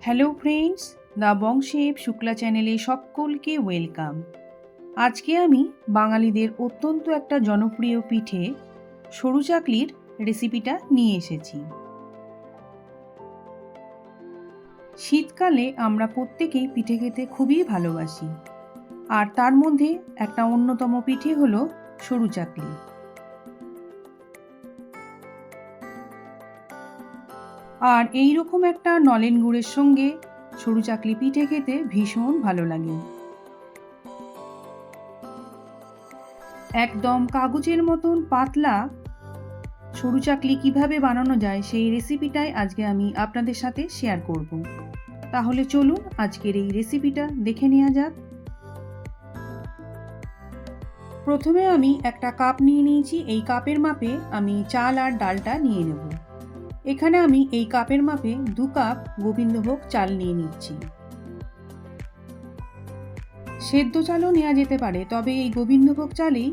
Hello friends, the বংশেব Shukla চ্যানেলে সকলকে welcome. আজকে আমি বাঙালিদের অত্যন্ত একটা জনপ্রিয় পিঠে সরু চাকলির রেসিপিটা নিয়ে এসেছি। শীতকালে আমরা প্রত্যেকেই পিঠে খেতে খুবই ভালোবাসি, আর তার মধ্যে একটা অন্যতম পিঠে হলো সরু চাকলি। আর এই রকম একটা নলেন গুড়ের সঙ্গে সরু চাকলি পিঠে খেতে ভীষণ ভালো লাগে। একদম কাগজের মতন পাতলা সরু চাকলি কিভাবে বানানো যায় সেই রেসিপিটাই আজকে আমি আপনাদের সাথে শেয়ার করব। তাহলে চলুন আজকের এই রেসিপিটা দেখে নেওয়া যাক। প্রথমে আমি একটা কাপ নিয়ে নিয়েছি। এই কাপের মাপে আমি চাল আর ডালটা নিয়ে নেব। এখানে আমি এই কাপের মাপে 2 কাপ গোবিন্দভোগ চাল নিয়ে নিচ্ছি। সেদ্ধ চালও নেওয়া যেতে পারে, তবে এই গোবিন্দভোগ চালেই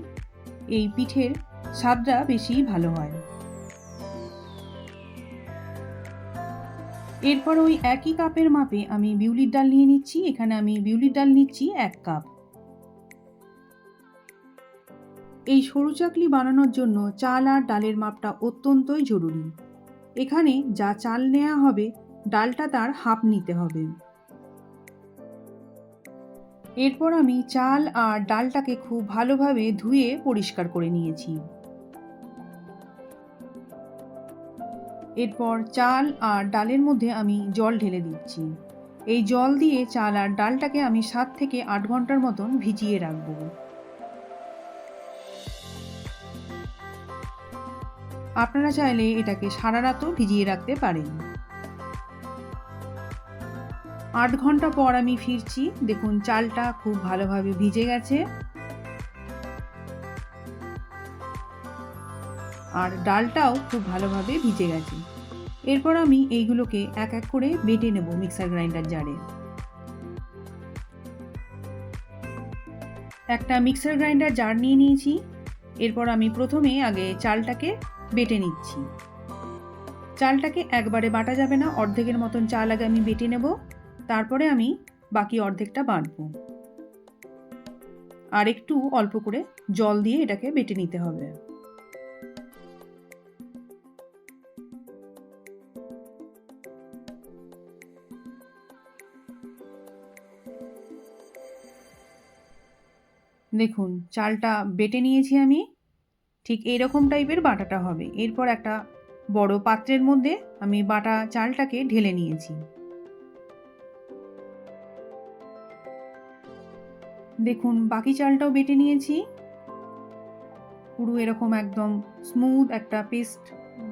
এই পিঠের স্বাদটা বেশি ভালো হয়। এরপর ওই একই কাপের মাপে আমি বিউলির ডাল নিয়ে নিচ্ছি। এখানে আমি বিউলির ডাল নিচ্ছি 1 কাপ। এই সরু চাকলি বানানোর জন্য চাল আর ডালের মাপটা অত্যন্তই জরুরি। এখানে যা চাল নেওয়া হবে ডালটা তার হাফ নিতে হবে। এরপর আমি চাল আর ডালটাকে খুব ভালোভাবে ধুয়ে পরিষ্কার করে নিয়েছি। এরপর চাল আর ডালের মধ্যে আমি জল ঢেলে দিচ্ছি। এই জল দিয়ে চাল আর ডালটাকে আমি 7 থেকে 8 ঘন্টার মতন ভিজিয়ে রাখবো। আপনারা চাইলে এটাকে সারা রাতও ভিজিয়ে রাখতে পারেন। 8 ঘন্টা পর আমি ফিরছি। দেখুন চালটা খুব ভালোভাবে ভিজে গেছে আর ডালটাও খুব ভালোভাবে ভিজে গেছে। এরপর আমি এইগুলোকে এক এক করে বেটে নেব মিক্সার গ্রাইন্ডার জারে। একটা মিক্সার গ্রাইন্ডার জার নিয়ে নিয়েছি। এরপর আমি প্রথমে আগে চালটাকে বেটে নিচ্ছি। চালটাকে একবারে বাটা যাবে না, অর্ধেকের মতন চাল আগে আমি বেটে নেব, তারপরে আমি বাকি অর্ধেকটা বাটবো। আর একটু অল্প করে জল দিয়ে এটাকে বেটে নিতে হবে। দেখুন চালটা বেটে নিয়েছি আমি, ঠিক এইরকম টাইপের বাটাটা হবে। এরপর একটা বড় পাত্রের মধ্যে আমি বাটা চালটাকে ঢেলে নিয়েছি। দেখুন বাকি চালটাও বেটে নিয়েছি। পুরো এরকম একদম স্মুথ একটা পেস্ট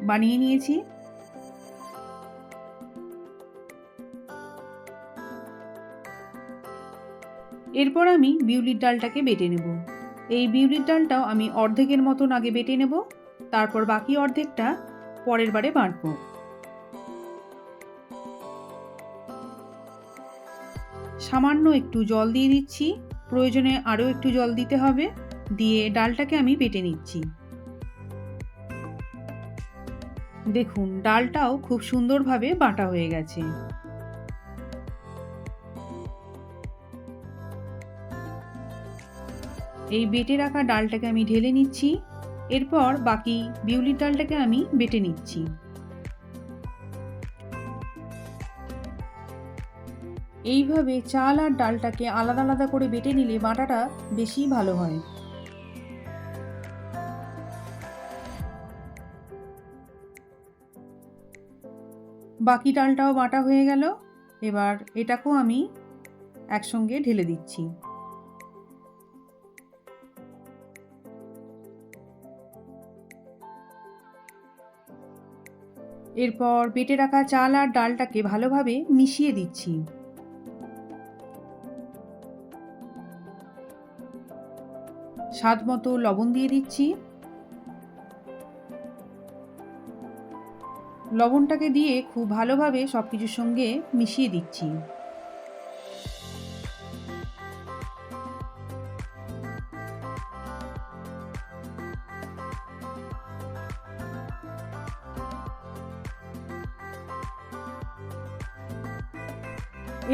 বানিয়ে নিয়েছি। এরপর আমি বিউলির ডালটাকে বেটে নেব। এই বিউলির ডালটাও আমি অর্ধেকের মতন আগে বেটে নেব, তারপর বাকি অর্ধেকটা পরের বারে বাটবো। সামান্য একটু জল দিয়ে দিচ্ছি, প্রয়োজনে আরও একটু জল দিতে হবে। দিয়ে ডালটাকে আমি বেটে নিচ্ছি। দেখুন ডালটাও খুব সুন্দরভাবে বাটা হয়ে গেছে। এই বেটে রাখা ডালটাকে আমি ঢেলে নিচ্ছি। এরপর বাকি বিউলির ডালটাকে আমি বেটে নিচ্ছি। এইভাবে চাল আর ডালটাকে আলাদা আলাদা করে বেটে নিলে বাটাটা বেশি ভালো হয়। বাকি ডালটাও বাটা হয়ে গেল। এবার এটাকেও আমি একসঙ্গে ঢেলে দিচ্ছি। এরপর বেটে রাখা চাল আর ডালটাকে ভালোভাবে মিশিয়ে দিচ্ছি। স্বাদ মতো লবণ দিয়ে দিচ্ছি। লবণটাকে দিয়ে খুব ভালোভাবে সব কিছুর সঙ্গে মিশিয়ে দিচ্ছি।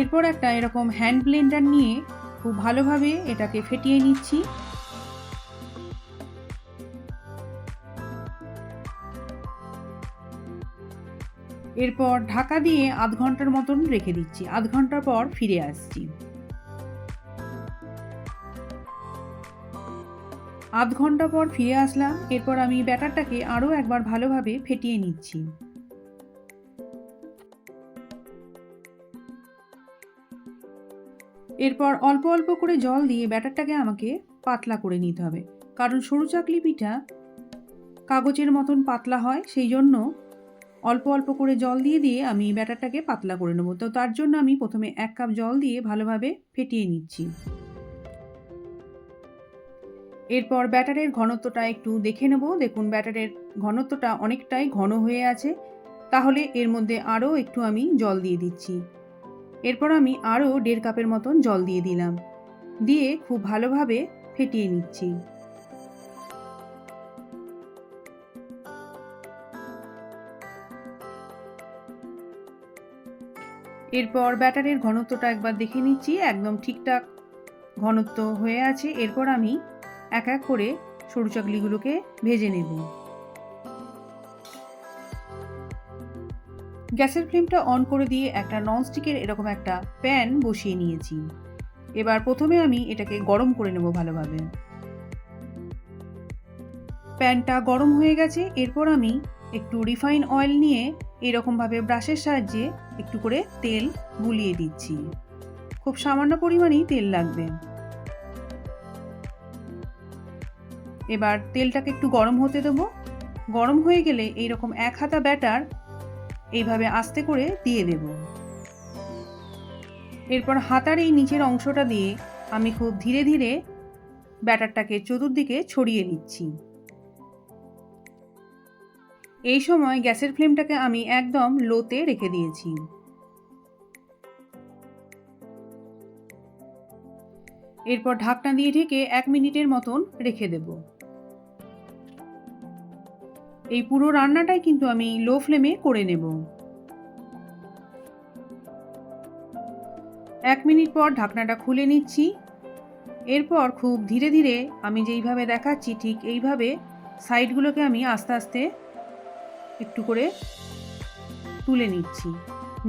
এরপর একটা এরকম হ্যান্ড ব্লেন্ডার নিয়ে খুব ভালোভাবে এটাকে ফেটিয়ে নিচ্ছি। এরপর ঢাকা দিয়ে আধ ঘন্টার মতন রেখে দিচ্ছি। আধ ঘন্টা পর ফিরে আসছি। আধ ঘন্টা পর ফিরে আসলাম। এরপর আমি ব্যাটারটাকে আরও একবার ভালোভাবে ফেটিয়ে নিচ্ছি। এরপর অল্প অল্প করে জল দিয়ে ব্যাটারটাকে আমাকে পাতলা করে নিতে হবে, কারণ সরু চাকলি পিঠা কাগজের মতন পাতলা হয়, সেই জন্য অল্প অল্প করে জল দিয়ে দিয়ে আমি ব্যাটারটাকে পাতলা করে নেব। তো তার জন্য আমি প্রথমে 1 কাপ জল দিয়ে ভালোভাবে ফেটিয়ে নিচ্ছি। এরপর ব্যাটারের ঘনত্বটা একটু দেখে নেব। দেখুন ব্যাটারের ঘনত্বটা অনেকটাই ঘন হয়ে আছে, তাহলে এর মধ্যে আরও একটু আমি জল দিয়ে দিচ্ছি। এরপর আমি আরও 1.5 কাপের মতন জল দিয়ে দিলাম, দিয়ে খুব ভালোভাবে ফেটিয়ে নিচ্ছি। এরপর ব্যাটারের ঘনত্বটা একবার দেখে নিচ্ছি, একদম ঠিকঠাক ঘনত্ব হয়ে আছে। এরপর আমি এক এক করে সরু চাকলিগুলোকে ভেজে নেব। গ্যাসের ফ্লেমটা অন করে দিয়ে একটা ননস্টিকের এরকম একটা প্যান বসিয়ে নিয়েছি। এবার প্রথমে আমি এটাকে গরম করে নেব ভালোভাবে। প্যানটা গরম হয়ে গেছে। এরপর আমি একটু রিফাইন অয়েল নিয়ে এরকমভাবে ব্রাশের সাহায্যে একটু করে তেল বুলিয়ে দিচ্ছি। খুব সামান্য পরিমাণেই তেল লাগবে। এবার তেলটাকে একটু গরম হতে দেবো। গরম হয়ে গেলে এইরকম 1 হাতা ব্যাটার এইভাবে আস্তে করে দিয়ে দেব। এরপর হাতার এই নিচের অংশটা দিয়ে আমি খুব ধীরে ধীরে ব্যাটারটাকে চতুর্দিকে ছড়িয়ে দিচ্ছি। এই সময় গ্যাসের ফ্লেমটাকে আমি একদম লোতে রেখে দিয়েছি। এরপর ঢাকনা দিয়ে ঢেকে 1 মিনিটের মতন রেখে দেব। এই পুরো রান্নাটাই কিন্তু আমি লো ফ্লেমে করে নেব। 1 মিনিট পর ঢাকনাটা খুলে নিচ্ছি। এরপর খুব ধীরে ধীরে আমি যেইভাবে দেখাচ্ছি ঠিক এইভাবে সাইডগুলোকে আমি আস্তে আস্তে একটু করে তুলে নিচ্ছি,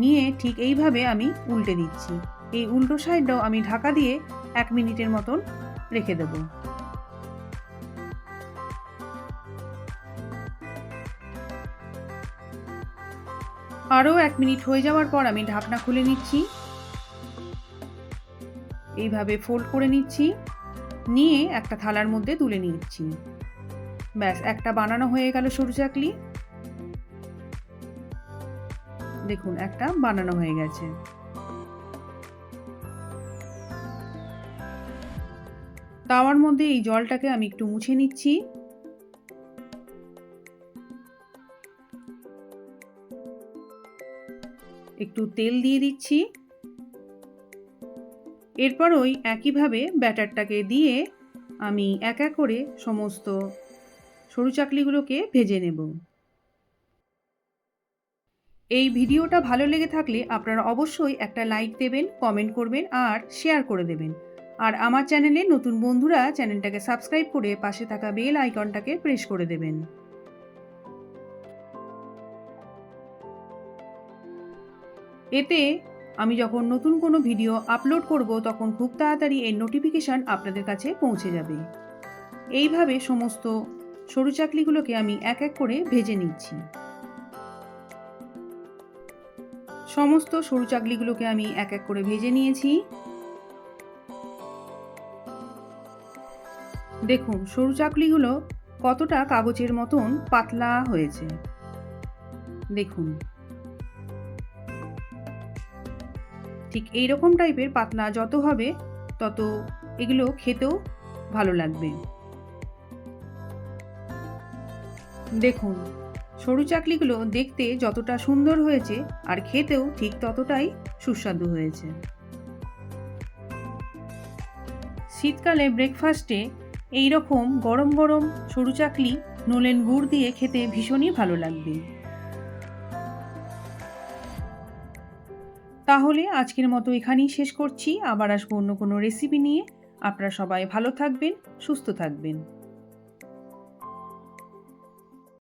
নিয়ে ঠিক এইভাবে আমি উল্টে দিচ্ছি। এই উল্টো সাইডটাও আমি ঢাকা দিয়ে 1 মিনিটের মতন রেখে দেব। আরও 1 মিনিট হয়ে যাওয়ার পর আমি ঢাকনা খুলে নিচ্ছি। এইভাবে ফোল্ড করে নিচ্ছি, নিয়ে একটা থালার মধ্যে তুলে নিচ্ছি। ব্যাস, একটা বানানো হয়ে গেল সরু চাকলি। দেখুন একটা বানানো হয়ে গেছে। তাওয়ার মধ্যে এই জলটাকে আমি একটু মুছে নিচ্ছি। একটু তেল দিয়ে দিচ্ছি। এরপর ওই একইভাবে ব্যাটারটাকে দিয়ে আমি এক এক করে সমস্ত সরু চাকলিগুলোকে ভেজে নেব। এই ভিডিওটা ভালো লেগে থাকলে আপনারা অবশ্যই একটা লাইক দেবেন, কমেন্ট করবেন আর শেয়ার করে দেবেন। আর আমার চ্যানেলে নতুন বন্ধুরা চ্যানেলটাকে সাবস্ক্রাইব করে পাশে থাকা বেল আইকনটাকে প্রেস করে দেবেন। এতে আমি যখন নতুন কোনো ভিডিও আপলোড করব তখন খুব তাড়াতাড়ি এর নোটিফিকেশান আপনাদের কাছে পৌঁছে যাবে। এইভাবে সমস্ত সরু চাকলিগুলোকে আমি এক এক করে ভেজে নিচ্ছি। সমস্ত সরু চাকলিগুলোকে আমি এক এক করে ভেজে নিয়েছি। দেখুন সরু চাকলিগুলো কতটা কাগজের মতন পাতলা হয়েছে। দেখুন ঠিক এইরকম টাইপের পাতলা যত হবে তত এগুলো খেতেও ভালো লাগবে। দেখুন সরু চাকলিগুলো দেখতে যতটা সুন্দর হয়েছে আর খেতেও ঠিক ততটাই সুস্বাদু হয়েছে। শীতকালে ব্রেকফাস্টে এই রকম গরম গরম সরু চাকলি নলেন গুড় দিয়ে খেতে ভীষণই ভালো লাগবে। তাহলে আজকের মতো এখানেই শেষ করছি। আবার আসবো অন্য কোনো রেসিপি নিয়ে। আপনারা সবাই ভালো থাকবেন, সুস্থ থাকবেন।